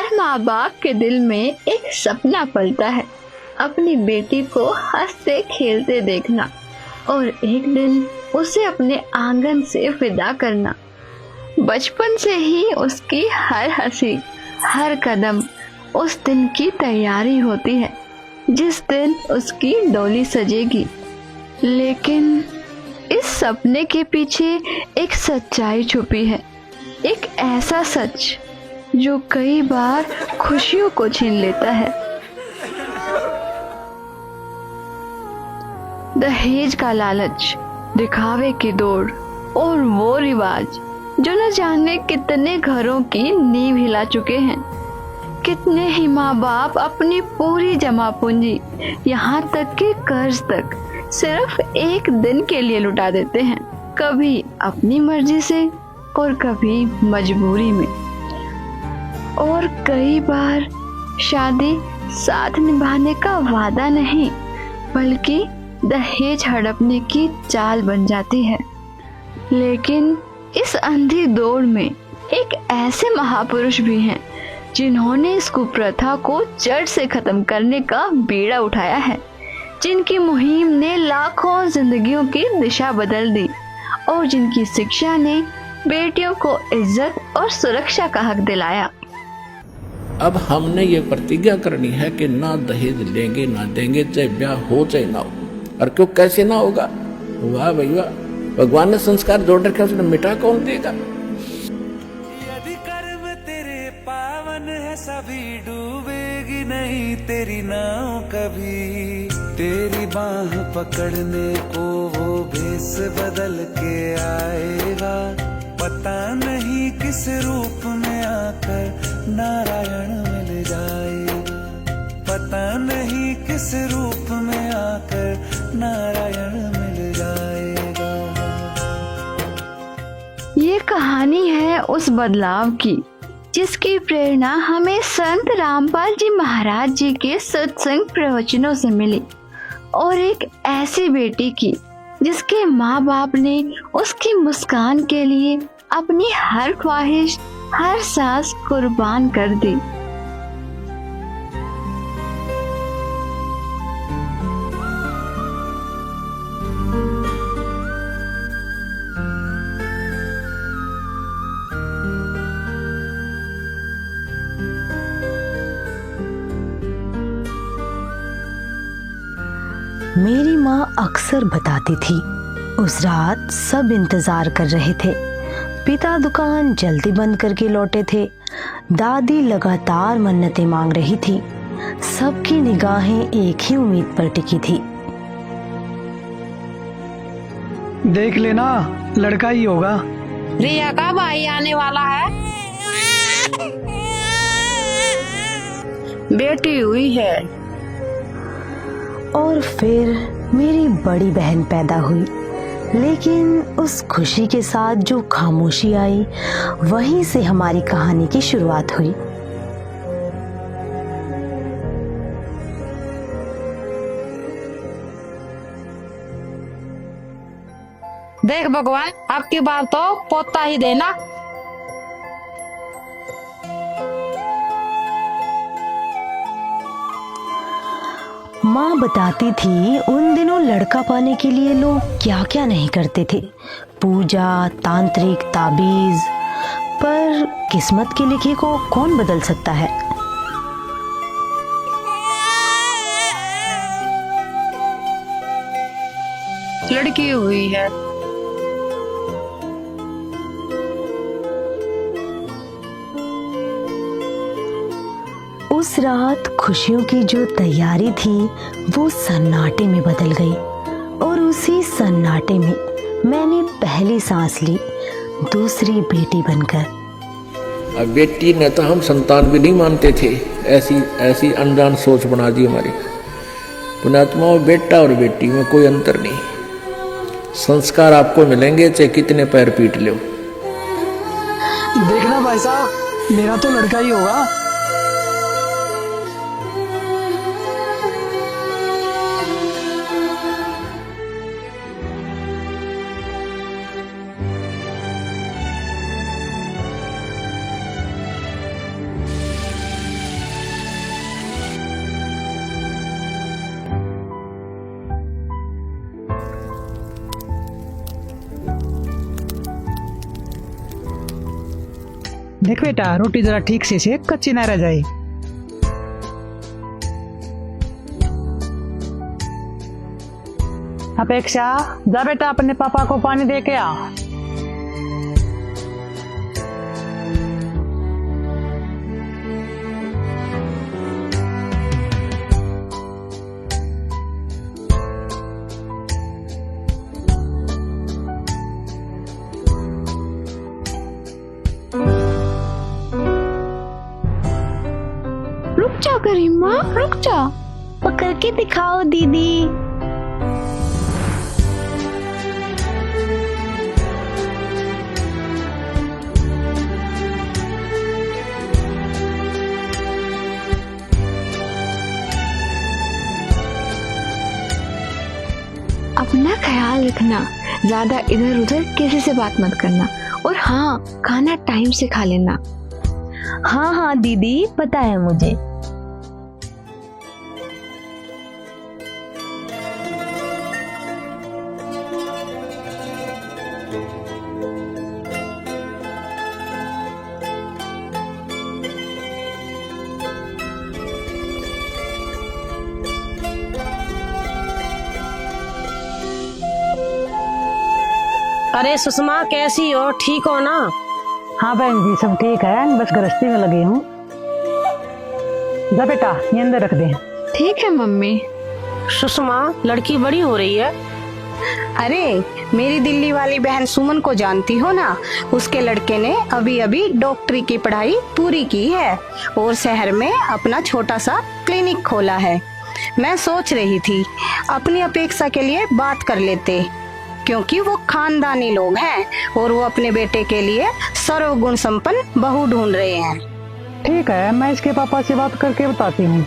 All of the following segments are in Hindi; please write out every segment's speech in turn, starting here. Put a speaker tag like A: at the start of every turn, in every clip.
A: हर माँ बाप के दिल में एक सपना पलता है, अपनी बेटी को हंसते खेलते देखना और एक दिन उसे अपने आंगन से विदा करना। बचपन से ही उसकी हर हंसी, हर कदम उस दिन की तैयारी होती है जिस दिन उसकी डोली सजेगी। लेकिन इस सपने के पीछे एक सच्चाई छुपी है, एक ऐसा सच जो कई बार खुशियों को छीन लेता है। दहेज का लालच, दिखावे की दौड़ और वो रिवाज जो न जाने कितने घरों की नींव हिला चुके हैं। कितने ही माँ बाप अपनी पूरी जमा पूंजी, यहाँ तक कि कर्ज तक सिर्फ एक दिन के लिए लुटा देते हैं, कभी अपनी मर्जी से और कभी मजबूरी में। और कई बार शादी साथ निभाने का वादा नहीं बल्कि दहेज हड़पने की चाल बन जाती है। लेकिन इस अंधी दौड़ में एक ऐसे महापुरुष भी हैं जिन्होंने इस कुप्रथा को जड़ से खत्म करने का बीड़ा उठाया है, जिनकी मुहिम ने लाखों जिंदगियों की दिशा बदल दी और जिनकी शिक्षा ने बेटियों को इज्जत और सुरक्षा का हक दिलाया।
B: अब हमने ये प्रतिज्ञा करनी है कि ना दहेज लेंगे ना देंगे, चाहे ब्याह हो चाहे ना हो। और क्यों, कैसे ना होगा? वाह भाई वाह, भगवान ने संस्कार जोड़ रखे, उसने मिटा कौन देगा?
C: यदि कर्म तेरे पावन है सभी, डूबेगी नहीं तेरी नाव कभी। तेरी बाह पकड़ने को वो भेष बदल के आएगा, पता नहीं किस रूप में आकर नारायण मिल जाएगा, पता नहीं किस रूप में आकर नारायण मिल जाएगा।
A: ये कहानी है उस बदलाव की जिसकी प्रेरणा हमें संत रामपाल जी महाराज जी के सत्संग प्रवचनों से मिली, और एक ऐसी बेटी की जिसके माँ बाप ने उसकी मुस्कान के लिए अपनी हर ख्वाहिश, हर सांस कुर्बान कर दी।
D: मेरी माँ अक्सर बताती थी, उस रात सब इंतजार कर रहे थे। पिता दुकान जल्दी बंद करके लौटे थे, दादी लगातार मन्नतें मांग रही थी, सबकी निगाहें एक ही उम्मीद पर टिकी थी।
E: देख लेना, लड़का ही होगा।
F: रिया का भाई आने वाला है। बेटी हुई है।
D: और फिर मेरी बड़ी बहन पैदा हुई, लेकिन उस खुशी के साथ जो खामोशी आई, वहीं से हमारी कहानी की शुरुआत हुई।
F: देख भगवान, आपकी बार तो पोता ही देना।
D: माँ बताती थी उन दिनों लड़का पाने के लिए लोग क्या क्या नहीं करते थे, पूजा, तांत्रिक, ताबीज, पर किस्मत के लिखे को कौन बदल सकता है।
F: लड़की हुई है।
D: उस रात खुशियों की जो तैयारी थी वो सन्नाटे में बदल गई, और उसी सन्नाटे में मैंने पहली सांस ली, दूसरी बेटी बनकर।
B: अब बेटी ने तो हम संतान भी नहीं मानते थे, ऐसी ऐसी अनजान सोच बना दी हमारी। पुण्यात्मा, बेटा और बेटी में कोई अंतर नहीं, संस्कार आपको मिलेंगे चाहे कितने पैर पीट लो।
E: देखना भाई साहब, मेरा तो लड़का ही होगा। देख बेटा, रोटी जरा ठीक से सेक, कच्ची ना रह जाए। अपेक्षा, जा बेटा अपने पापा को पानी दे के आ।
A: रुक जा गरिमा, रुक जा।
D: पकड़ के दिखाओ दीदी।
A: अपना ख्याल रखना, ज्यादा इधर उधर किसी से बात मत करना, और हाँ, खाना टाइम से खा लेना।
D: हाँ हाँ दीदी, पता है मुझे।
G: अरे सुषमा, कैसी हो? ठीक हो ना?
E: हाँ बहन जी, सब ठीक है, बस गृहस्थी में लगी हूँ। जा बेटा, ये अंदर रख दे।
A: ठीक है मम्मी।
G: सुषमा, लड़की बड़ी हो रही है।
H: अरे मेरी दिल्ली वाली बहन सुमन को जानती हो ना, उसके लड़के ने अभी अभी डॉक्टरी की पढ़ाई पूरी की है और शहर में अपना छोटा सा क्लिनिक खोला है। मैं सोच रही थी अपनी अपेक्षा के लिए बात कर लेते, क्योंकि वो खानदानी लोग हैं और वो अपने बेटे के लिए सर्वगुण संपन्न बहू ढूंढ रहे हैं।
E: ठीक है, मैं इसके पापा से बात करके बताती हूँ।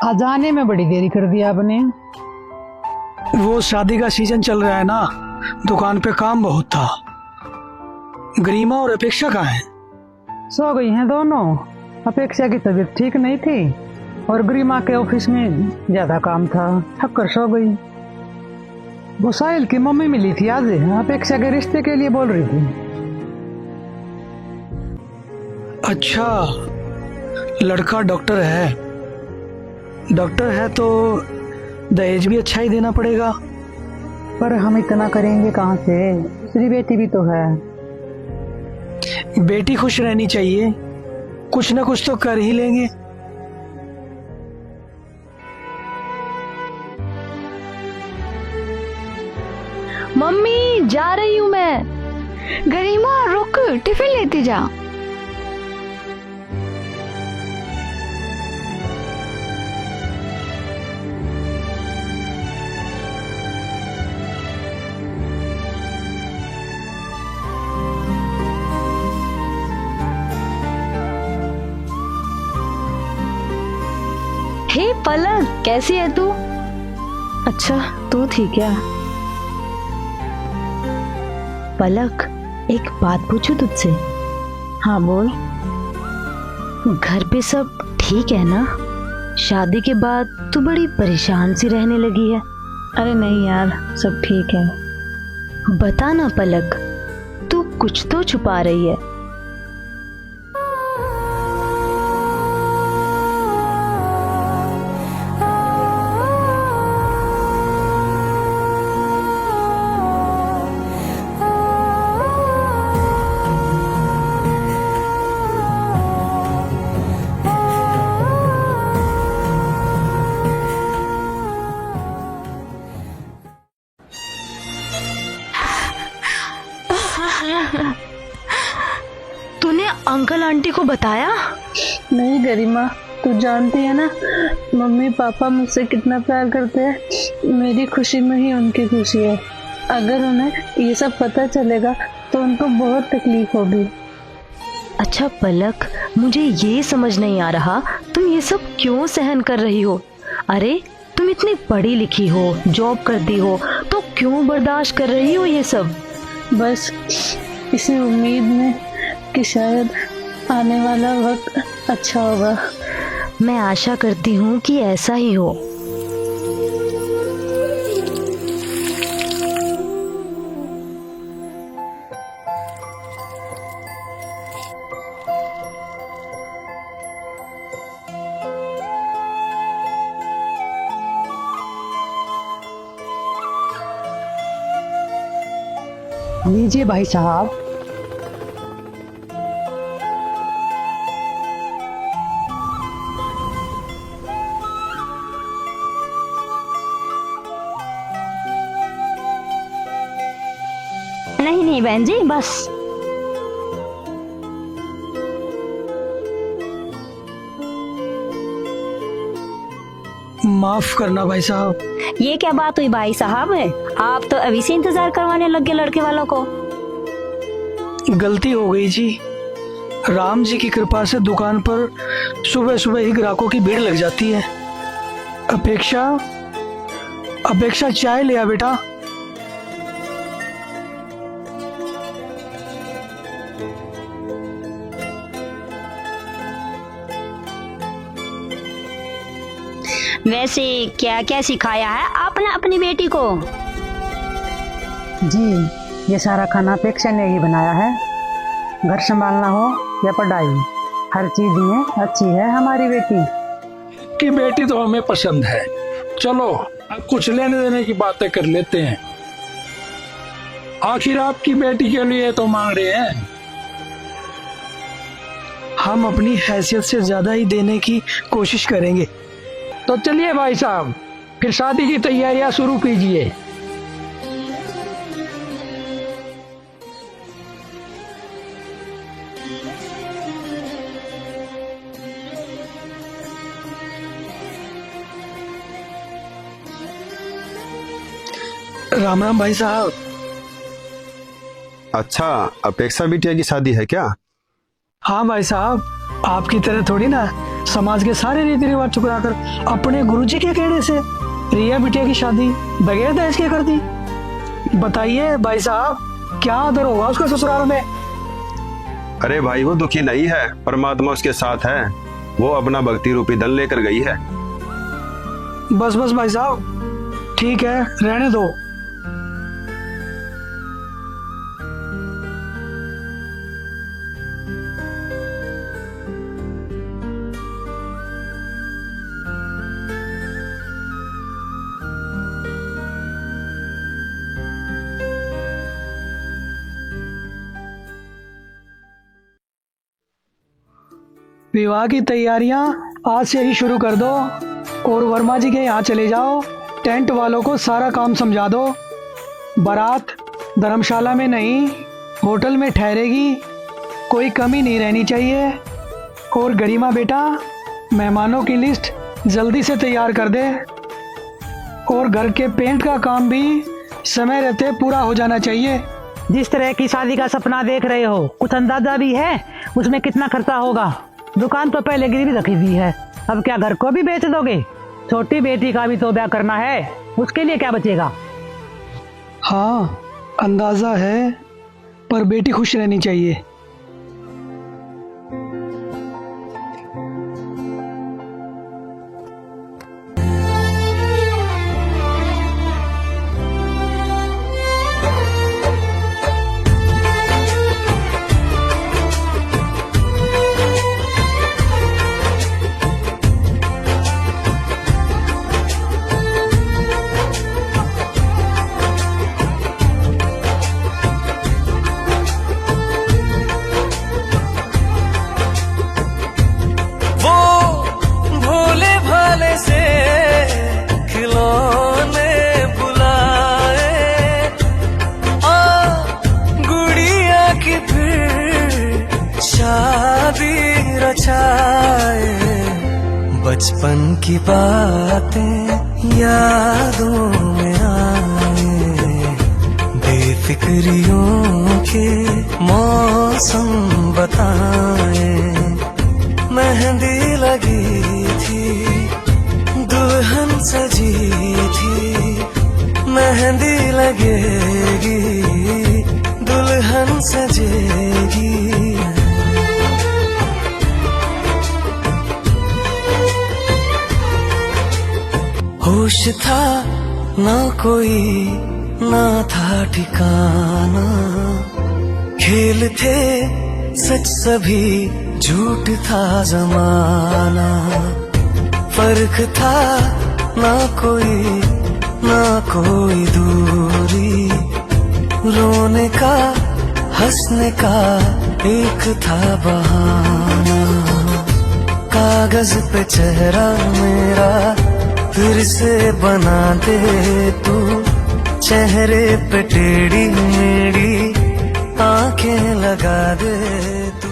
E: आज आने में बड़ी देरी कर दी आपने।
I: वो शादी का सीजन चल रहा है ना, दुकान पे काम बहुत था। गरिमा और अपेक्षा कहाँ हैं?
E: सो गई हैं दोनों। अपेक्षा की तबीयत ठीक नहीं थी और गरिमा के ऑफिस में ज्यादा काम था, थक कर सो गई। वो साहिल की मम्मी मिली थी आज, अपेक्षा के रिश्ते के लिए बोल रही थी।
I: अच्छा, लड़का डॉक्टर है। डॉक्टर है तो दहेज भी अच्छा ही देना पड़ेगा।
E: पर हम इतना करेंगे कहाँ से? दूसरी बेटी भी तो है।
I: बेटी खुश रहनी चाहिए, कुछ ना कुछ तो कर ही लेंगे।
A: मम्मी, जा रही हूँ मैं। गरिमा रुक, टिफिन लेती जा।
D: हे पलक, कैसी है तू? अच्छा, तू ठीक है? पलक, एक बात पूछूं तुझसे? हाँ बोल। घर पे सब ठीक है ना? शादी के बाद तू बड़ी परेशान सी रहने लगी है।
J: अरे नहीं यार, सब ठीक है।
D: बता ना पलक, तू कुछ तो छुपा रही है। तूने अंकल आंटी को बताया?
J: नहीं गरिमा, तू जानती है ना मम्मी पापा मुझसे कितना प्यार करते हैं। मेरी खुशी में ही उनकी खुशी है। अगर उन्हें ये सब पता चलेगा तो उनको बहुत तकलीफ होगी।
D: अच्छा पलक, मुझे ये समझ नहीं आ रहा तुम ये सब क्यों सहन कर रही हो? अरे तुम इतनी पढ़ी लिखी हो, जॉब करती हो, तो क्यों बर्दाश्त कर रही हो ये सब?
J: बस इसी उम्मीद में कि शायद आने वाला वक्त अच्छा होगा।
D: मैं आशा करती हूँ कि ऐसा ही हो।
E: लीजिए भाई साहब।
D: नहीं नहीं बहन जी, बस।
I: माफ करना भाई साहब।
G: ये क्या बात हुई भाई साहब? आप तो अभी से इंतजार करवाने लग गए लड़के वालों को।
I: गलती हो गई जी। राम जी की कृपा से दुकान पर सुबह सुबह ही ग्राहकों की भीड़ लग जाती है। अपेक्षा चाय ले आ बेटा।
G: वैसे क्या क्या सिखाया है आपने अपनी बेटी को?
E: जी, ये सारा खाना अपेक्षा ने ही बनाया है। घर संभालना हो या पढ़ाई, हर चीज में अच्छी है हमारी बेटी।
K: कि बेटी तो हमें पसंद है। चलो अब कुछ लेने देने की बातें कर लेते हैं। आखिर आपकी बेटी के लिए तो मांग रहे हैं।
I: हम अपनी हैसियत से ज्यादा ही देने की कोशिश करेंगे।
K: तो चलिए भाई साहब, फिर शादी की तैयारियां शुरू कीजिए।
I: राम राम भाई साहब।
L: अच्छा, अपेक्षा बिटिया की शादी है क्या?
I: हाँ भाई साहब, आपकी तरह थोड़ी ना समाज के सारे रीति रिवाज ठुकरा कर अपने गुरुजी के कहने से रिया बिटिया की शादी बगैर दहेज के कर दी। बताइए भाई साहब, क्या आदर होगा उसका ससुराल में?
L: अरे भाई, वो दुखी नहीं है, परमात्मा उसके साथ है। वो अपना भक्ति रूपी धन लेकर गई है।
I: बस बस भाई साहब, ठीक है, रहने दो। विवाह की तैयारियां आज से ही शुरू कर दो और वर्मा जी के यहाँ चले जाओ। टेंट वालों को सारा काम समझा दो। बारात धर्मशाला में नहीं, होटल में ठहरेगी। कोई कमी नहीं रहनी चाहिए। और गरिमा बेटा, मेहमानों की लिस्ट जल्दी से तैयार कर दे। और घर के पेंट का काम भी समय रहते पूरा हो जाना चाहिए।
E: जिस तरह की शादी का सपना देख रहे हो, कुछ अंदाजा भी है उसमें कितना खर्चा होगा? दुकान तो पहले गिरवी रखी हुई है, अब क्या घर को भी बेच दोगे? छोटी बेटी का भी तो ब्याह करना है, उसके लिए क्या बचेगा?
I: हाँ, अंदाजा है, पर बेटी खुश रहनी चाहिए।
C: बचपन की बातें यादों में आए, बेफिक्रियों के मौसम बताए। मेहंदी लगी थी, दुल्हन सजी थी, मेहंदी लगेगी, दुल्हन सजेगी। होश था ना कोई ना था ठिकाना, खेल थे सच सभी झूठ था जमाना, फर्क था ना कोई दूरी, रोने का हंसने का एक था बहाना, कागज पे चेहरा मेरा फिर से बना दे तू, चेहरे पे टेढ़ी मेढ़ी आंखें लगा दे तू।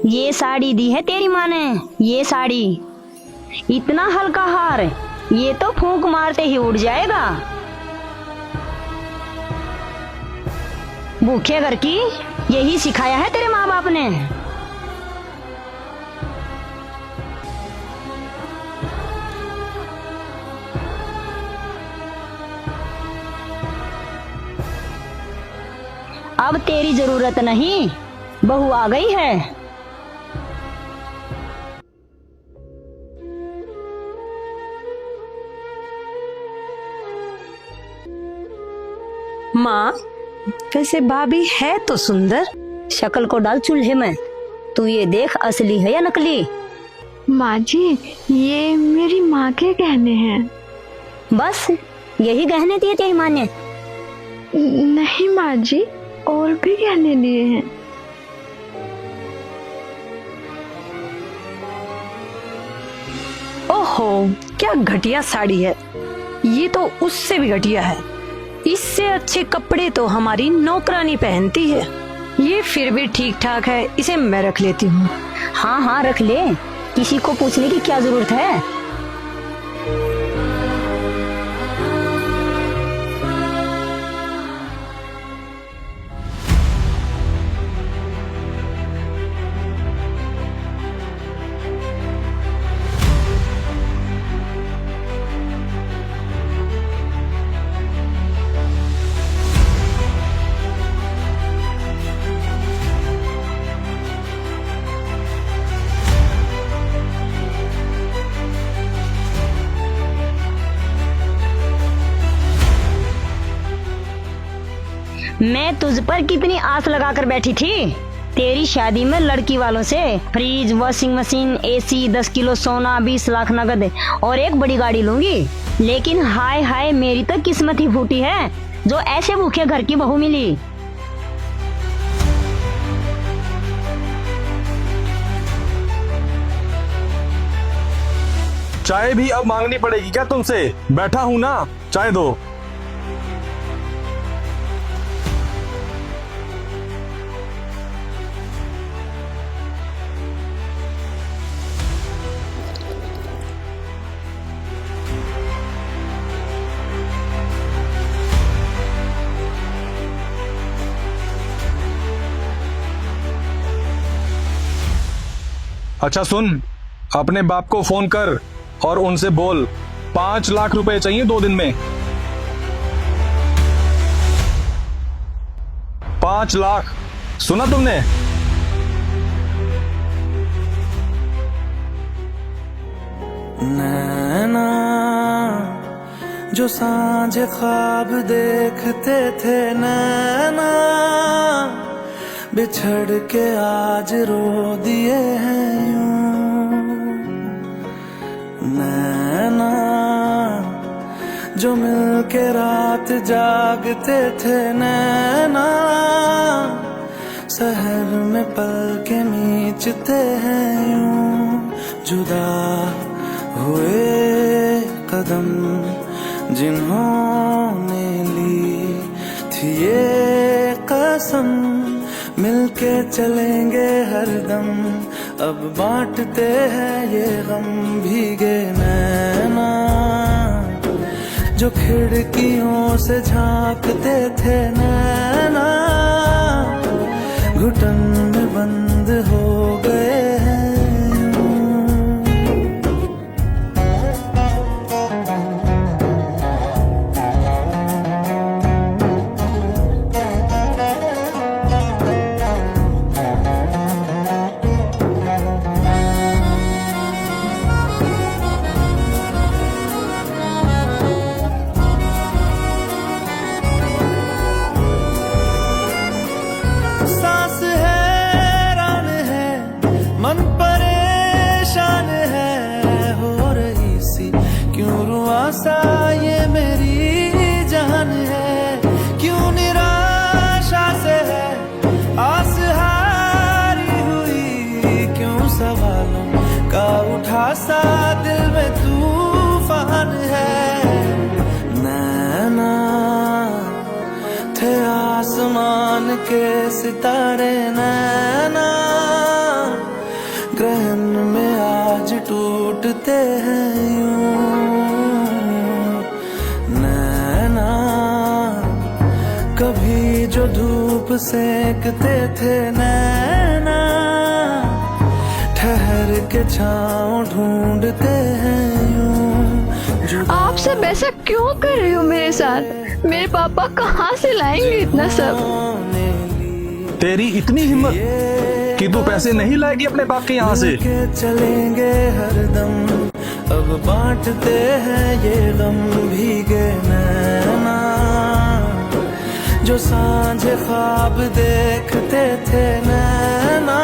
G: ये साड़ी दी है तेरी माँ ने, ये साड़ी, इतना हल्का हार, ये तो फूंक मारते ही उड़ जाएगा। भूखे घर की यही सिखाया है तेरे माँ बाप ने। अब तेरी जरूरत नहीं, बहू आ गई है।
D: माँ, वैसे भाभी है तो सुंदर।
G: शक्ल को डाल चूल्हे में, तू ये देख असली है या नकली।
A: माँ जी, ये मेरी माँ के गहने हैं।
G: बस यही गहने दिए तेरी माँ ने?
A: नहीं माँ जी, और भी गहने लिए हैं।
D: ओहो, क्या घटिया साड़ी है। ये तो उससे भी घटिया है। इससे अच्छे कपड़े तो हमारी नौकरानी पहनती है। ये फिर भी ठीक ठाक है, इसे मैं रख लेती हूँ।
G: हाँ हाँ रख ले, किसी को पूछने की क्या जरूरत है। मैं तुझ पर कितनी आस लगाकर बैठी थी। तेरी शादी में लड़की वालों से fridge, washing machine, AC, 10 kilo सोना, 20 लाख नगद और एक बड़ी गाड़ी लूंगी। लेकिन हाय हाय, मेरी तो किस्मत ही फूटी है जो ऐसे भूखे घर की बहू मिली।
M: चाय भी अब मांगनी पड़ेगी क्या तुमसे? बैठा हूं ना, चाय दो। अच्छा सुन, अपने बाप को फोन कर और उनसे बोल 5 लाख रुपए चाहिए 2 दिन में। 5 लाख, सुना तुमने?
C: नैना जो सांझ ख्वाब देखते थे, नैना बिछड़ के आज रो दिए हैं यूं। नैना जो मिल के रात जागते थे, नैना शहर में पल के मीचते हैं यूं। जुदा हुए कदम जिन्होंने ली थी ये कसम, मिलके चलेंगे हरदम, अब बांटते हैं ये गम। भीगे नैना जो खिड़कियों से झांकते थे नैना, घुटन में बंद हो गए हैं यूं। सांस हैरान है, मन परेशान है, हो रही सी क्यों रुआसा ये मेरी जान है। क्यों निराशा से है आस हारी हुई, क्यों सवालों का उठा सा दिल में तूफान है। नैना थे आसमान के सितारे, नैना ग्रहण में आज टूटते हैं यूं। नैना कभी जो धूप सेकते थे, नैना ठहर के छाँव ढूंढते हैं यूं।
A: आप सब ऐसा क्यों कर रहे हो मेरे साथ? मेरे पापा कहाँ से लाएंगे इतना सब?
M: तेरी इतनी हिम्मत कि तू पैसे नहीं लाएगी अपने बाप के यहाँ से?
C: चलेंगे हरदम, अब बांटते हैं ये गम। भीगे नैना जो सांझ ख्वाब देखते थे, नैना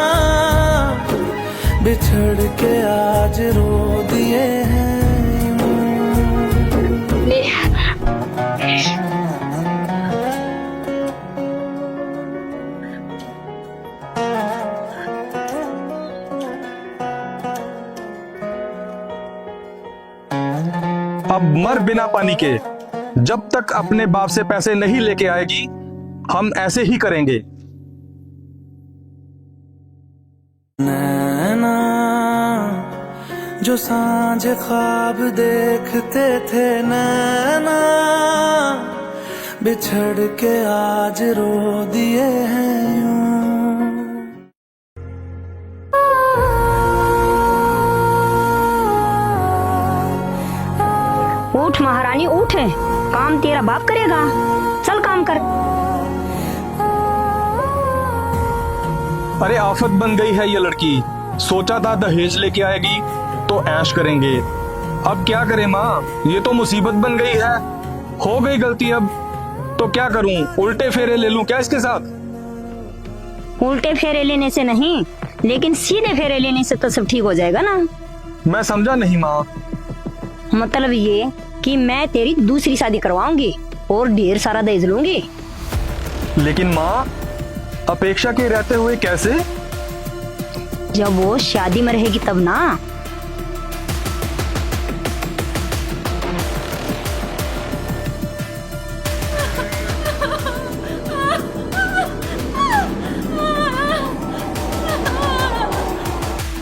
C: बिछड़ के आज रो दिए हैं।
M: अब मर बिना पानी के। जब तक अपने बाप से पैसे नहीं लेके आएगी हम ऐसे ही करेंगे।
C: नैना जो सांझ ख्वाब देखते थे, नैना बिछड़ के आज रो दिए हैं यूं।
G: उठ महारानी उठ, काम तेरा बाप करेगा, चल काम कर।
M: अरे आफत बन गई है ये लड़की। सोचा था दहेज लेके आएगी तो ऐश करेंगे, अब क्या करें माँ, ये तो मुसीबत बन गई है। हो गई गलती, अब तो क्या करूं, उल्टे फेरे ले लूं क्या इसके साथ?
G: उल्टे फेरे लेने से नहीं, लेकिन सीधे फेरे लेने से तो सब ठीक हो जाएगा ना।
M: मैं समझा नहीं माँ।
G: मतलब ये कि मैं तेरी दूसरी शादी करवाऊंगी और ढेर सारा दहेज लूंगी।
M: लेकिन माँ अपेक्षा के रहते हुए कैसे?
G: जब वो शादी में रहेगी तब ना।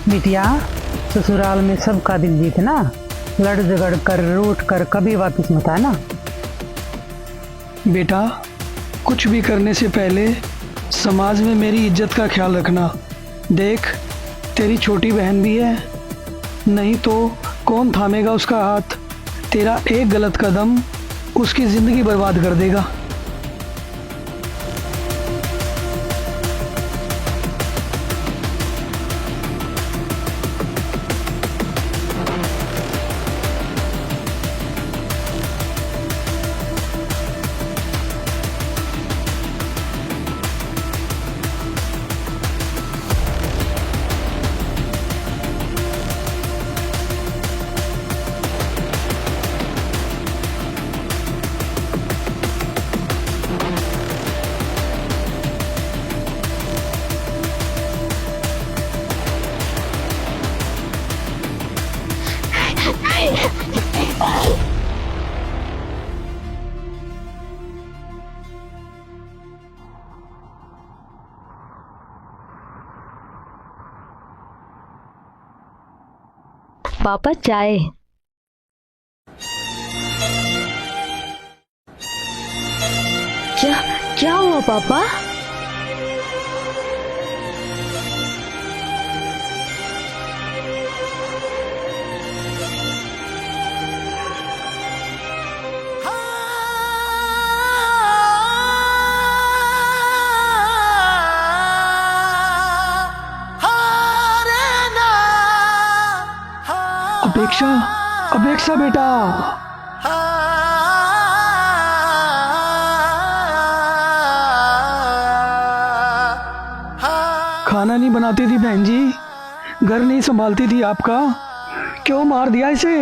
E: बिटिया, ससुराल में सबका दिल जीतना, लड़ झगड़ कर रूठ कर कभी वापस मत आना।
I: बेटा, कुछ भी करने से पहले समाज में मेरी इज्जत का ख्याल रखना। देख, तेरी छोटी बहन भी है, नहीं तो कौन थामेगा उसका हाथ। तेरा एक गलत कदम उसकी जिंदगी बर्बाद कर देगा।
D: पापा चाय। क्या हुआ पापा?
I: अपेक्षा, अपेक्षा बेटा, खाना नहीं बनाती थी बहन जी, घर नहीं संभालती थी आपका, क्यों मार दिया इसे?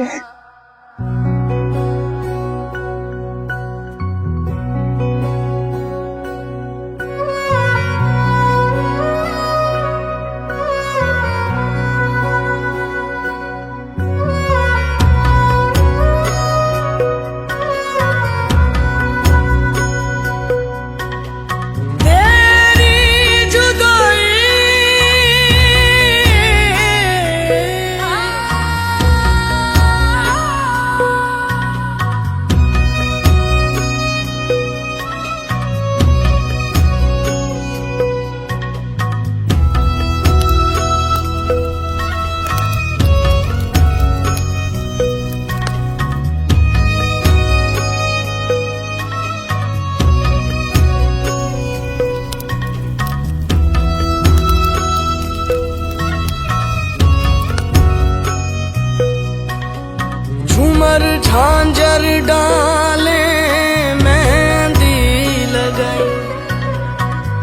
C: झांझर डाले मेहंदी लगाई,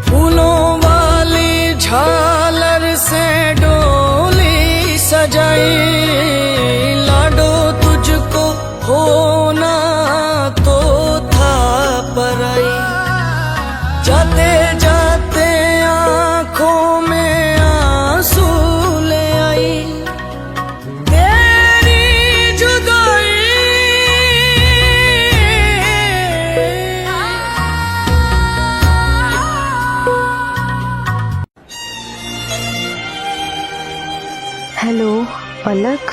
C: फूलों वाली झालर से डोली सजाई, लाडो तुझको होना तो था पराई, जाते जाते आंखों में आंसू ले आई,
D: हेलो पलक,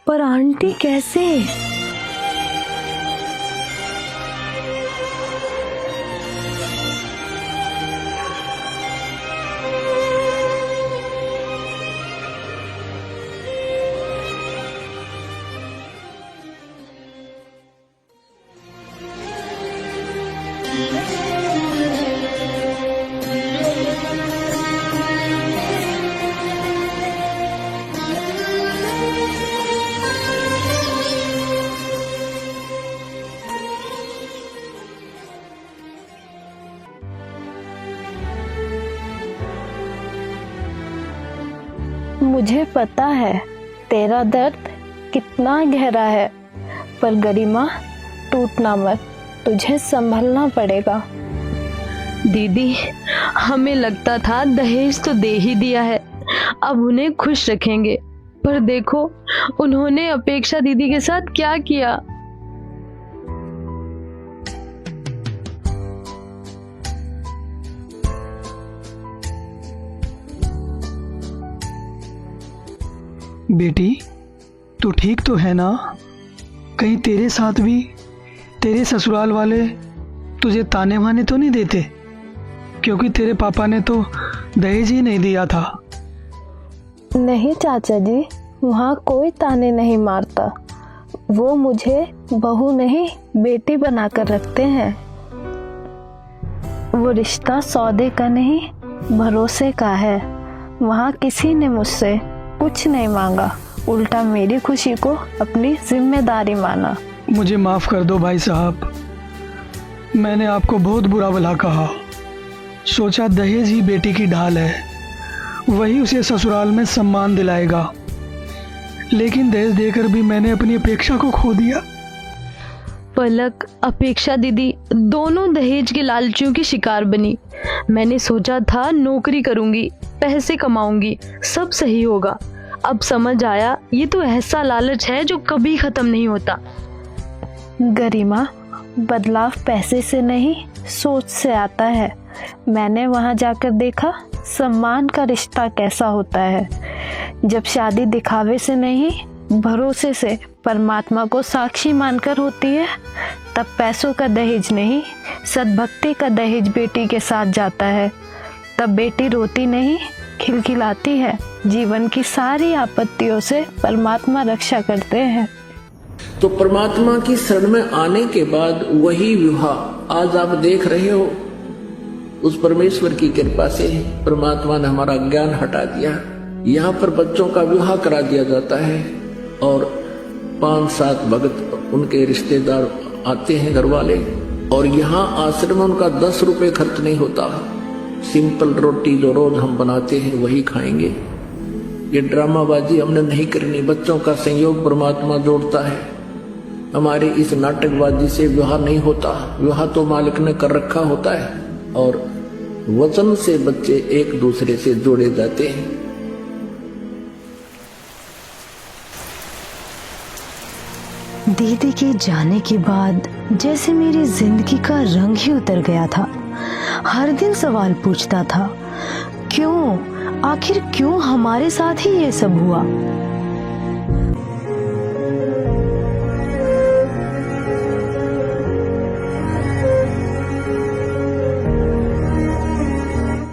D: पर आंटी कैसे? मुझे पता है तेरा दर्द कितना गहरा है, पर गरिमा टूटना मत, तुझे संभलना पड़ेगा।
A: दीदी, हमें लगता था दहेज तो दे ही दिया है, अब उन्हें खुश रखेंगे, पर देखो उन्होंने अपेक्षा दीदी के साथ क्या किया।
I: बेटी, तू ठीक तो है ना? कहीं तेरे साथ भी तेरे ससुराल वाले तुझे ताने माने तो नहीं देते? क्योंकि तेरे पापा ने तो दहेज ही नहीं दिया था।
J: नहीं चाचा जी, वहाँ कोई ताने नहीं मारता, वो मुझे बहू नहीं बेटी बनाकर रखते हैं। वो रिश्ता सौदे का नहीं भरोसे का है। वहाँ किसी ने मुझसे कुछ नहीं मांगा, उल्टा मेरी खुशी को अपनी जिम्मेदारी माना।
I: मुझे माफ कर दो भाई साहब, मैंने आपको बहुत बुरा भला कहा। सोचा दहेज ही बेटी की ढाल है, वही उसे ससुराल में सम्मान दिलाएगा, लेकिन दहेज देकर भी मैंने अपनी अपेक्षा को खो दिया।
A: पलक, अपेक्षा दीदी दोनों दहेज के लालचियों की शिकार बनी। मैंने सोचा था नौकरी करूंगी, पैसे कमाऊंगी, सब सही होगा। अब समझ आया ये तो ऐसा लालच है जो कभी खत्म नहीं होता।
J: गरिमा, बदलाव पैसे से नहीं सोच से आता है। मैंने वहां जाकर देखा सम्मान का रिश्ता कैसा होता है। जब शादी दिखावे से नहीं भरोसे से परमात्मा को साक्षी मानकर होती है, तब पैसों का दहेज नहीं, सद्भक्ति का दहेज बेटी के साथ जाता है। तब बेटी रोती नहीं, खिलखिलाती है। जीवन की सारी आपत्तियों से परमात्मा रक्षा करते हैं।
B: तो परमात्मा की शरण में आने के बाद वही विवाह आज आप देख रहे हो, उस परमेश्वर की कृपा से परमात्मा ने हमारा ज्ञान हटा दिया। यहाँ पर बच्चों का विवाह करा दिया जाता है और 5-7 भगत उनके रिश्तेदार आते हैं, घर वाले, और यहाँ आश्रम में उनका 10 रुपए खर्च नहीं होता। सिंपल रोटी जो रोज हम बनाते हैं वही खाएंगे। ये ड्रामाबाजी हमने नहीं करनी। बच्चों का संयोग परमात्मा जोड़ता है। हमारे इस नाटकबाजी से विवाह नहीं होता। विवाह तो मालिक ने कर रखा होता है और वचन से बच्चे एक दूसरे से जोड़े जाते हैं।
D: दीदी के जाने के बाद जैसे मेरी जिंदगी का रंग ही उतर गया था। हर दिन सवाल पूछता था, क्यों, आखिर क्यों हमारे साथ ही ये सब हुआ।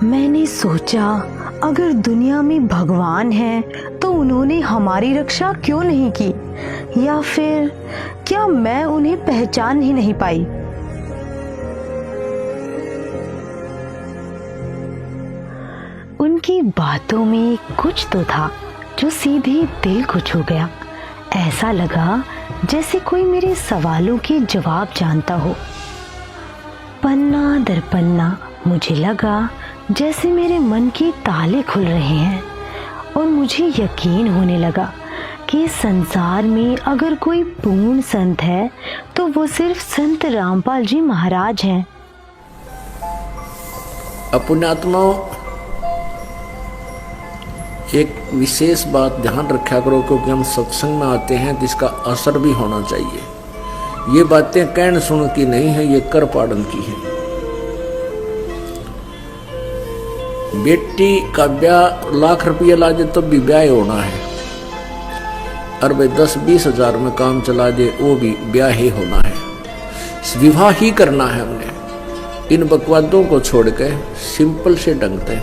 D: मैंने सोचा, अगर दुनिया में भगवान है तो उन्होंने हमारी रक्षा क्यों नहीं की, या फिर क्या मैं उन्हें पहचान ही नहीं पाई। उनकी बातों में कुछ तो था जो सीधे दिल को छू गया। ऐसा लगा जैसे कोई मेरे सवालों के जवाब जानता हो। पन्ना दर पन्ना मुझे लगा जैसे मेरे मन के ताले खुल रहे हैं और मुझे यकीन होने लगा कि संसार में अगर कोई पूर्ण संत है तो वो सिर्फ संत रामपाल जी महाराज हैं।
B: पुण्यात्माओं, एक विशेष बात ध्यान रखा करो, क्योंकि हम सत्संग में आते हैं जिसका असर भी होना चाहिए। ये बातें कहन सुन की नहीं है, ये कर पाड़न की है। बेटी का ब्याह लाख रुपया लाजे तो भी ब्याह होना है, और भाई 10-20 हजार में काम चला दे वो भी ब्याह ही होना है। विवाह ही करना है हमने। इन बकवादों को छोड़ के सिंपल से ढंग से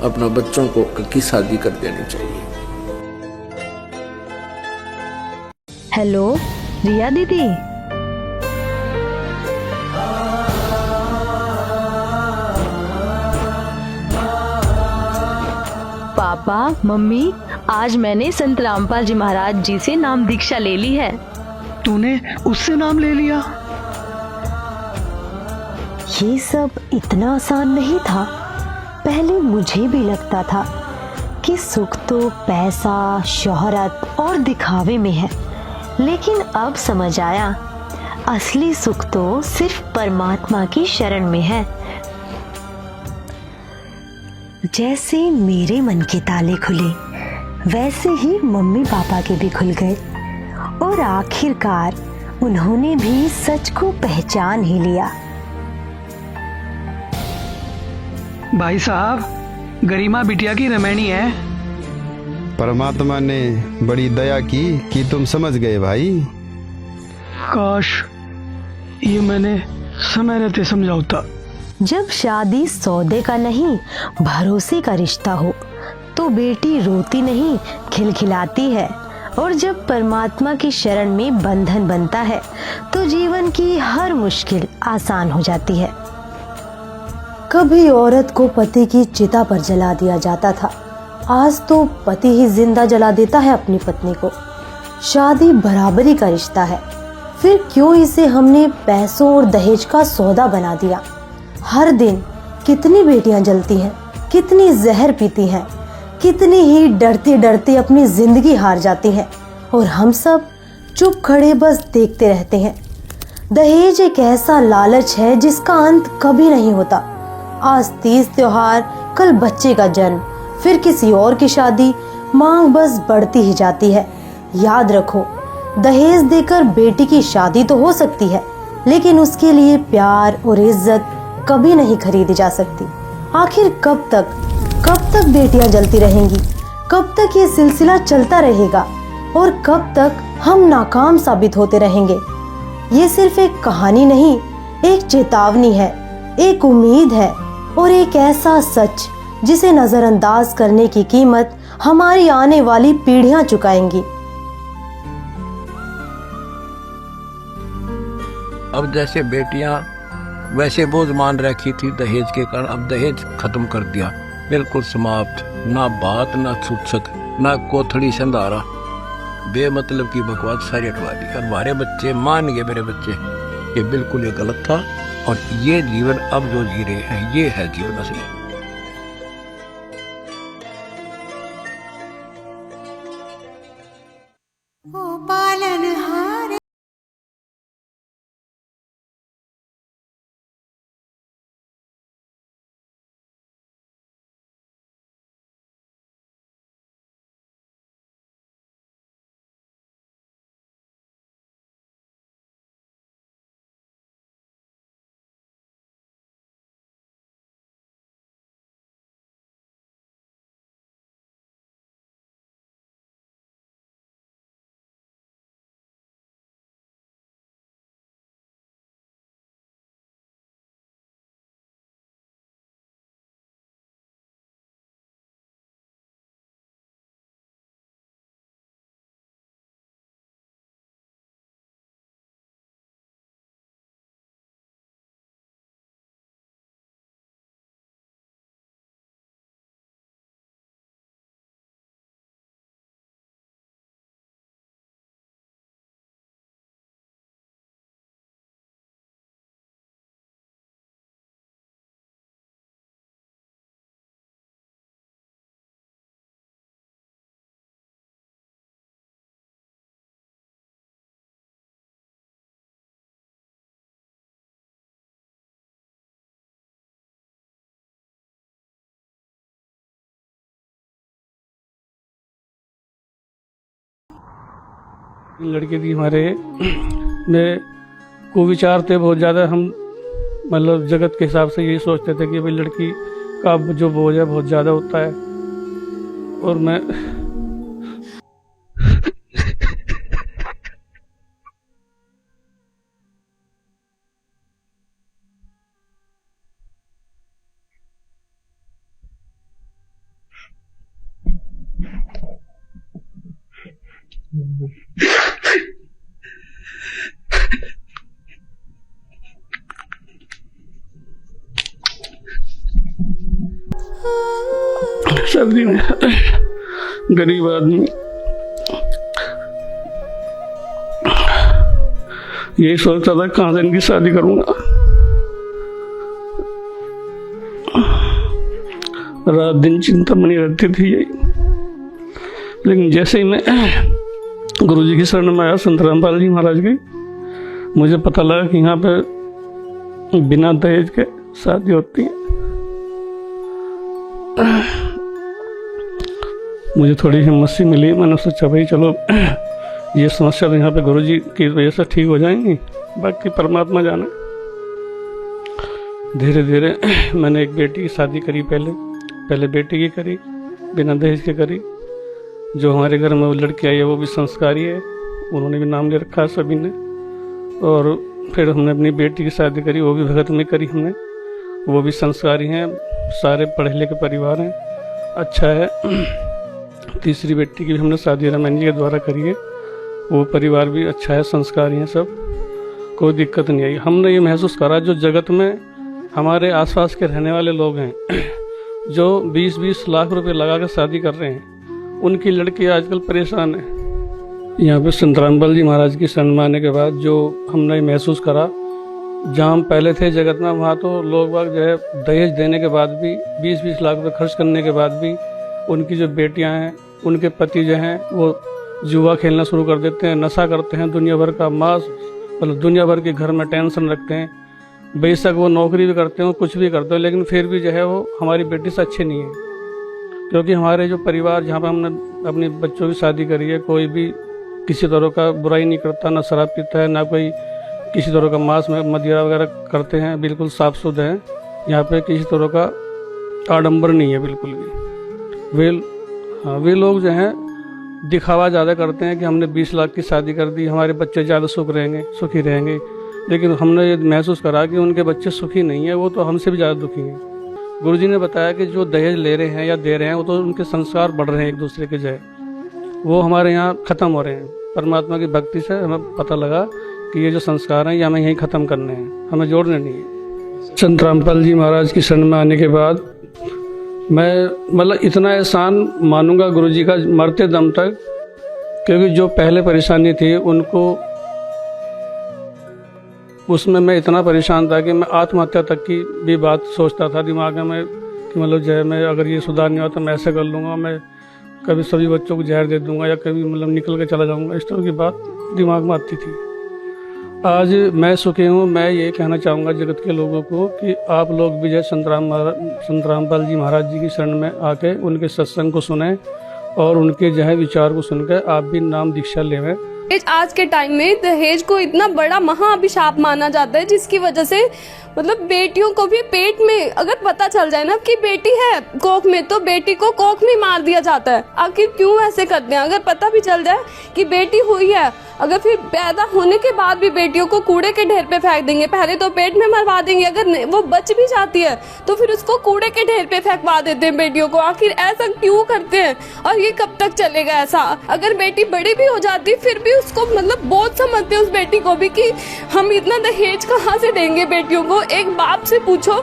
B: अपना बच्चों को की शादी कर देनी चाहिए।
D: हेलो रिया दीदी। पापा, मम्मी, आज मैंने संत रामपाल जी महाराज जी से नाम दीक्षा ले ली है।
I: तूने उससे नाम ले लिया?
D: ये सब इतना आसान नहीं था। पहले मुझे भी लगता था कि सुख तो पैसा, शोहरत और दिखावे में है, लेकिन अब समझ आया असली सुख तो सिर्फ परमात्मा की शरण में है। जैसे मेरे मन के ताले खुले, वैसे ही मम्मी पापा के भी खुल गए और आखिरकार उन्होंने भी सच को पहचान ही लिया।
I: भाई साहब, गरिमा बिटिया की रमैनी है।
L: परमात्मा ने बड़ी दया की कि तुम समझ गए भाई।
I: काश ये मैंने समय रहते समझा होता।
D: जब शादी सौदे का नहीं, भरोसे का रिश्ता हो तो बेटी रोती नहीं, खिलखिलाती है, और जब परमात्मा की शरण में बंधन बनता है तो जीवन की हर मुश्किल आसान हो जाती है। कभी औरत को पति की चिता पर जला दिया जाता था, आज तो पति ही जिंदा जला देता है अपनी पत्नी को। शादी बराबरी का रिश्ता है, फिर क्यों इसे हमने पैसों और दहेज का सौदा बना दिया। हर दिन कितनी बेटियां जलती हैं, कितनी जहर पीती हैं, कितनी ही डरते डरते अपनी जिंदगी हार जाती हैं, और हम सब चुप खड़े बस देखते रहते हैं। दहेज एक ऐसा लालच है जिसका अंत कभी नहीं होता। आज तीज त्योहार, कल बच्चे का जन्म, फिर किसी और की शादी, मांग बस बढ़ती ही जाती है। याद रखो, दहेज देकर बेटी की शादी तो हो सकती है, लेकिन उसके लिए प्यार और इज्जत कभी नहीं खरीदी जा सकती। आखिर कब तक बेटियां जलती रहेंगी, कब तक ये सिलसिला चलता रहेगा और कब तक हम नाकाम साबित होते रहेंगे? ये सिर्फ एक कहानी नहीं, एक चेतावनी है, एक उम्मीद है और एक ऐसा सच जिसे नजरअंदाज करने की कीमत हमारी आने वाली पीढ़ियां चुकाएंगी।
B: अब जैसे बेटियां वैसे बोझ मान रखी थी दहेज के कारण, अब दहेज खत्म कर दिया, बिल्कुल समाप्त। ना बात, ना सूचक, ना कोथड़ी संधारा, बेमतलब की बकवास सारी हटवा दी। और हमारे बच्चे मान गए, मेरे बच्चे, ये बिल्कुल ये गलत था और ये जीवन अब जो जी रहे हैं ये है जीवन असली।
N: लड़के की हमारे में कुविचार थे बहुत ज़्यादा। हम मतलब जगत के हिसाब से यही सोचते थे कि भाई लड़की का जो बोझ है बहुत ज़्यादा होता है। और मैं सर्दी में गरीब आदमी यही सोचता था कहाँ से इनकी शादी करूंगा। रात दिन चिंता बनी रहती थी यही। लेकिन जैसे ही मैं गुरु जी की शरण में आया, संत रामपाल जी महाराज की, मुझे पता लगा कि यहाँ पे बिना दहेज के शादी होती है। मुझे थोड़ी हिम्मत सी मिली। मैंने सोचा भाई चलो ये समस्या तो यहाँ पे गुरु जी की वजह से ठीक हो जाएंगी, बाकी परमात्मा जाने। धीरे धीरे मैंने एक बेटी की शादी करी। पहले बेटी की करी, बिना दहेज के करी। जो हमारे घर में वो लड़की आई है वो भी संस्कारी है, उन्होंने भी नाम ले रखा है सभी ने। और फिर हमने अपनी बेटी की शादी करी, वो भी भगत में करी हमने, वो भी संस्कारी हैं, सारे पढ़े लिखे परिवार हैं, अच्छा है। तीसरी बेटी की भी हमने शादी रामायण जी के द्वारा करी है, वो परिवार भी अच्छा है, संस्कारी हैं सब, कोई दिक्कत नहीं आई। हमने ये महसूस करा जो जगत में हमारे आसपास के रहने वाले लोग हैं जो 20-20 लाख रुपए लगा कर शादी कर रहे हैं, उनकी लड़की आजकल परेशान है। यहाँ पे संत रामपाल जी महाराज की शरण में आने के बाद जो हमने महसूस करा, जहाँ हम पहले थे जगत में, वहाँ तो लोग बाग जो है दहेज देने के बाद भी, 20-20 लाख रुपए खर्च करने के बाद भी उनकी जो बेटियां हैं, उनके पति जो हैं वो जुआ खेलना शुरू कर देते हैं, नशा करते हैं, दुनिया भर का मांस, मतलब दुनिया भर के घर में टेंशन रखते हैं। बेशक वो नौकरी भी करते हो, कुछ भी करते हो, लेकिन फिर भी जो है वो हमारी बेटी से अच्छे नहीं है। क्योंकि हमारे जो परिवार जहाँ पर हमने अपने बच्चों की शादी करी है, कोई भी किसी तरह का बुराई नहीं करता, ना शराब पीता है, ना कोई किसी तरह का मांस में मदिरा वगैरह करते हैं, बिल्कुल साफ सुथरे हैं। यहाँ पे किसी तरह का आडंबर नहीं है बिल्कुल भी। वेल हाँ, वे लोग जो हैं दिखावा ज़्यादा करते हैं कि हमने 20 लाख की शादी कर दी, हमारे बच्चे ज़्यादा सुखी रहेंगे। लेकिन हमने ये महसूस करा कि उनके बच्चे सुखी नहीं है, वो तो हमसे भी ज़्यादा दुखी हैं। गुरुजी ने बताया कि जो दहेज ले रहे हैं या दे रहे हैं वो तो उनके संस्कार बढ़ रहे हैं एक दूसरे के जय, वो हमारे यहाँ ख़त्म हो रहे हैं। परमात्मा की भक्ति से हमें पता लगा कि ये जो संस्कार हैं ये हमें यहीं ख़त्म करने हैं, हमें जोड़ने नहीं है। संत रामपाल जी महाराज की शरण में आने के बाद मैं मतलब इतना एहसान मानूंगा गुरुजी का मरते दम तक, क्योंकि जो पहले परेशानी थी उनको उसमें मैं इतना परेशान था कि मैं आत्महत्या तक की भी बात सोचता था दिमाग में कि मतलब जो है मैं अगर ये सुधार नहीं हुआ तो मैं ऐसे कर लूँगा, मैं कभी सभी बच्चों को जहर दे दूँगा या कभी मतलब निकल के चला जाऊँगा, इस तरह की बात दिमाग में आती थी। आज मैं सुखी हूँ। मैं ये कहना चाहूँगा जगत के लोगों को कि आप लोग भी जय संत रामपाल जी महाराज जी की शरण में आके उनके सत्संग को सुने और उनके जो है विचार को सुनकर आप भी नाम दीक्षा लेवें।
O: आज के टाइम में दहेज को इतना बड़ा महाअभिशाप माना जाता है, जिसकी वजह से मतलब बेटियों को भी पेट में अगर पता चल जाए ना कि बेटी है कोख में, तो बेटी को कोख में मार दिया जाता है। आखिर क्यों ऐसे करते हैं? अगर पता भी चल जाए कि बेटी हुई है, अगर फिर पैदा होने के बाद भी बेटियों को कूड़े के ढेर पे फेंक देंगे। पहले तो पेट में मरवा देंगे, अगर वो बच भी जाती है तो फिर उसको कूड़े के ढेर पे फेंकवा देते हैं बेटियों को। आखिर ऐसा क्यों करते हैं और ये कब तक चलेगा ऐसा? अगर बेटी बड़ी भी हो जाती फिर भी उसको मतलब बोझ समझते हैं उस बेटी को भी कि हम इतना दहेज कहाँ से देंगे बेटियों को। एक बाप से पूछो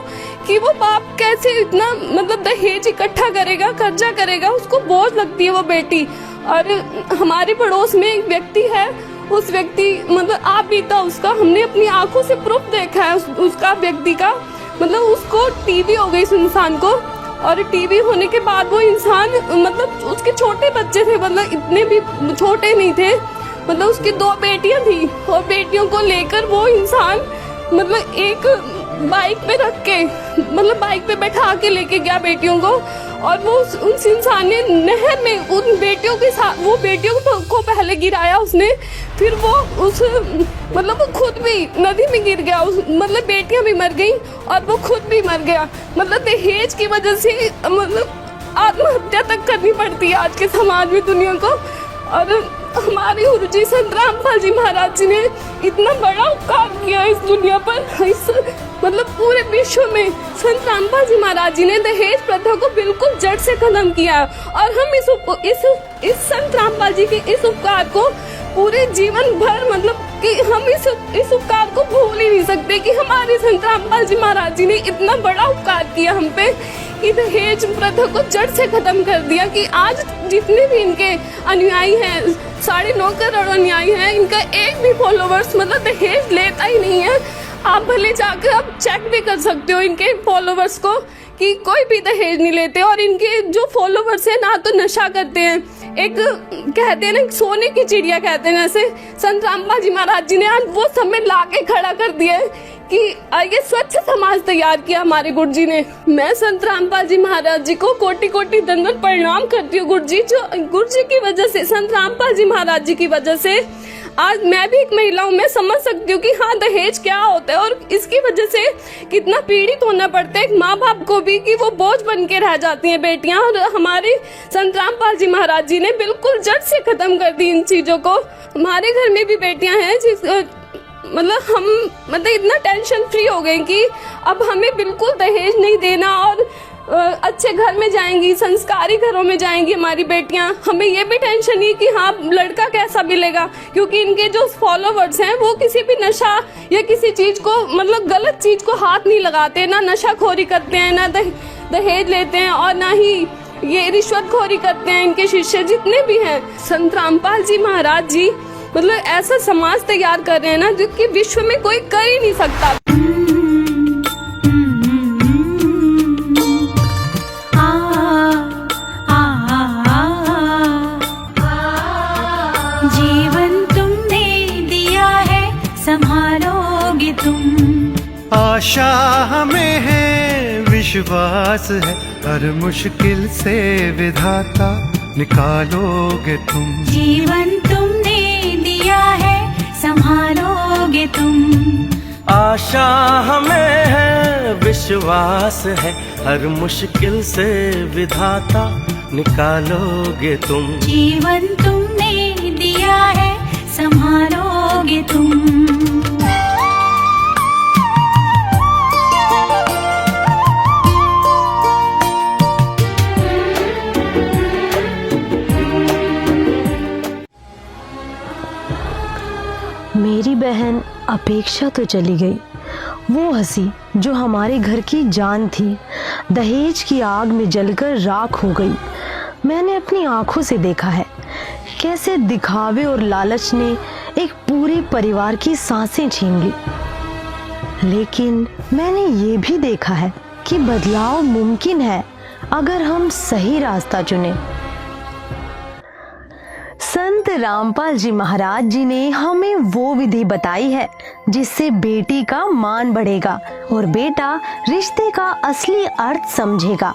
O: कि वो बाप कैसे इतना मतलब दहेज इकट्ठा करेगा, कर्जा करेगा, उसको बोझ लगती है वो बेटी। और हमारे पड़ोस में एक व्यक्ति है, उस व्यक्ति मतलब आप बीता उसका, हमने अपनी आंखों से प्रूफ देखा है उसका व्यक्ति का, मतलब उसको टीबी हो गई उस इंसान को। और टीबी होने के बाद वो इंसान मतलब उसके छोटे बच्चे थे, मतलब इतने भी छोटे नहीं थे, मतलब उसकी 2 बेटियां थी और बेटियों को लेकर वो इंसान मतलब एक बाइक पे रख के मतलब बाइक पे बैठा के लेके गया बेटियों को। और वो उस इंसान ने नहर में उन बेटियों के साथ वो बेटियों को पहले गिराया उसने, फिर वो उस मतलब वो खुद भी नदी में गिर गया, मतलब बेटियां भी मर गई और वो खुद भी मर गया। मतलब दहेज की वजह से मतलब आत्महत्या तक करनी पड़ती है आज के समाज में दुनिया को। और हमारे गुरुजी संत रामपाल जी महाराज जी ने इतना बड़ा उपकार किया इस दुनिया पर, इस मतलब पूरे विश्व में संत रामपाल जी महाराज जी ने दहेज प्रथा को बिल्कुल जड़ से खत्म किया। और हम इस संत रामपाल जी के इस उपकार को पूरे जीवन भर मतलब कि हम इस उपकार को भूल ही नहीं सकते कि हमारे संत रामपाल जी महाराज जी ने इतना बड़ा उपकार किया हम पे कि दहेज प्रथा को जड़ से खत्म कर दिया। कि आज जितने भी इनके अनुयायी हैं, 9.5 करोड़ अनुयायी हैं, इनका एक भी फॉलोवर्स मतलब दहेज लेता ही नहीं है। आप भले जाकर आप चेक भी कर सकते हो इनके फॉलोवर्स को कि कोई भी दहेज नहीं लेते। और इनके जो फॉलोवर्स हैं ना तो नशा करते हैं, एक कहते हैं ना सोने की चिड़िया कहते हैं, जैसे संत रामपाल जी महाराज जी ने आज वो समय ला के खड़ा कर दिया कि ये स्वच्छ समाज तैयार किया हमारे गुरुजी ने। मैं संत रामपाल जी महाराज जी को कोटि कोटि दंडवत प्रणाम करती हूँ। गुरुजी की वजह से, संत रामपाल जी महाराज जी की वजह से आज मैं भी एक महिला हूँ, मैं समझ सकती हूँ कि हाँ दहेज क्या होता है और इसकी वजह से कितना पीड़ित होना पड़ता है एक माँ बाप को भी कि वो बोझ बन के रह जाती हैं बेटियाँ। और हमारे संत रामपाल जी महाराज जी ने बिल्कुल जड़ से खत्म कर दी इन चीजों को। हमारे घर में भी बेटियां हैं मतलब हम मतलब इतना टेंशन फ्री हो गए कि अब हमें बिल्कुल दहेज नहीं देना और अच्छे घर में जाएंगी, संस्कारी घरों में जाएंगी हमारी बेटियां। हमें ये भी टेंशन नहीं कि हाँ लड़का कैसा मिलेगा, क्योंकि इनके जो फॉलोवर्स हैं वो किसी भी नशा या किसी चीज को मतलब गलत चीज को हाथ नहीं लगाते, ना नशाखोरी करते हैं, ना दहेज लेते हैं और ना ही ये रिश्वतखोरी करते हैं। इनके शिष्य जितने भी हैं, संत रामपाल जी महाराज जी मतलब ऐसा समाज तैयार कर रहे हैं ना जो कि विश्व में कोई कर ही नहीं सकता।
P: जीवन तुमने दिया है, संभालोगे तुम।
C: आशा हमें है, विश्वास है, हर मुश्किल से विधाता निकालोगे तुम।
P: जीवन तुमने दिया है, संभालोगे तुम।
C: आशा हमें है, विश्वास है, हर मुश्किल से विधाता निकालोगे तुम।
P: जीवन तुमने दिया है, संभालोगे तुम।
D: मेरी बहन अपेक्षा तो चली गई। वो हंसी जो हमारे घर की जान थी, दहेज की आग में जलकर राख हो गई। मैंने अपनी आंखों से देखा है कैसे दिखावे और लालच ने एक पूरे परिवार की सांसें छीन ली। लेकिन मैंने ये भी देखा है कि बदलाव मुमकिन है अगर हम सही रास्ता चुने। संत रामपाल जी महाराज जी ने हमें वो विधि बताई है जिससे बेटी का मान बढ़ेगा और बेटा रिश्ते का असली अर्थ समझेगा।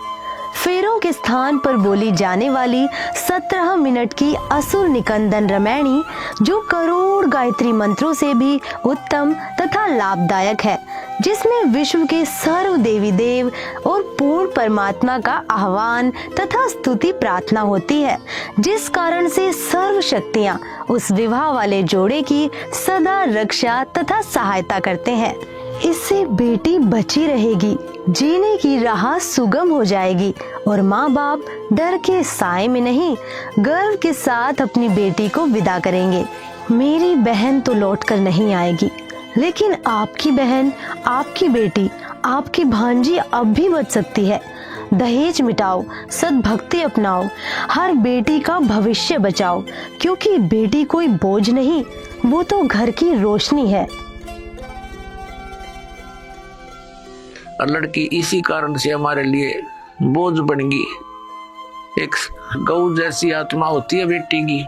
D: फेरों के स्थान पर बोली जाने वाली 17 मिनट की असुर निकंदन रामायणी, जो करोड़ गायत्री मंत्रों से भी उत्तम तथा लाभदायक है, जिसमें विश्व के सर्व देवी देव और पूर्ण परमात्मा का आह्वान तथा स्तुति प्रार्थना होती है, जिस कारण से सर्व शक्तियाँ उस विवाह वाले जोड़े की सदा रक्षा तथा सहायता करते हैं। इससे बेटी बची रहेगी, जीने की राह सुगम हो जाएगी और माँ बाप डर के साए में नहीं, गर्व के साथ अपनी बेटी को विदा करेंगे। मेरी बहन तो लौट कर नहीं आएगी, लेकिन आपकी बहन, आपकी बेटी, आपकी भांजी अब भी बच सकती है। दहेज मिटाओ, सद्भक्ति अपनाओ, हर बेटी का भविष्य बचाओ, क्योंकि बेटी कोई बोझ नहीं, वो तो घर की रोशनी है।
B: और लड़की इसी कारण से हमारे लिए बोझ बन गई। एक गऊ जैसी आत्मा होती है बेटी की।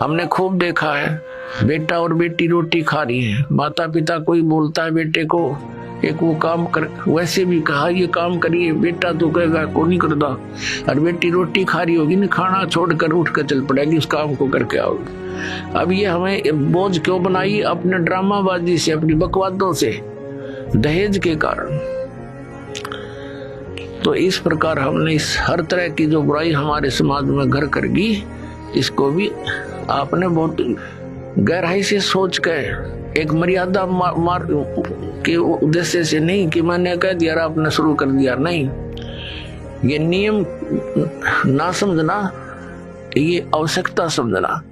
B: हमने खूब देखा है, बेटा और बेटी रोटी खा रही है, माता पिता कोई बोलता है बेटे को एक वो काम कर, वैसे भी कहा ये काम करिए, बेटा तो कहेगा को नहीं करता। और बेटी रोटी खा रही होगी ना, खाना छोड़कर उठ कर चल पड़ेगी उस काम को करके आओगी। अब ये हमें बोझ क्यों बनाई? अपने ड्रामाबाजी से, अपनी बकवादों से, दहेज के कारण। तो इस प्रकार हमने इस हर तरह की जो बुराई हमारे समाज में घर कर गई, इसको भी आपने बहुत गहराई से सोच कर एक मर्यादा मार के उद्देश्य से नहीं कि मैंने कह दिया आपने शुरू कर दिया, नहीं, ये नियम ना समझना, ये आवश्यकता समझना।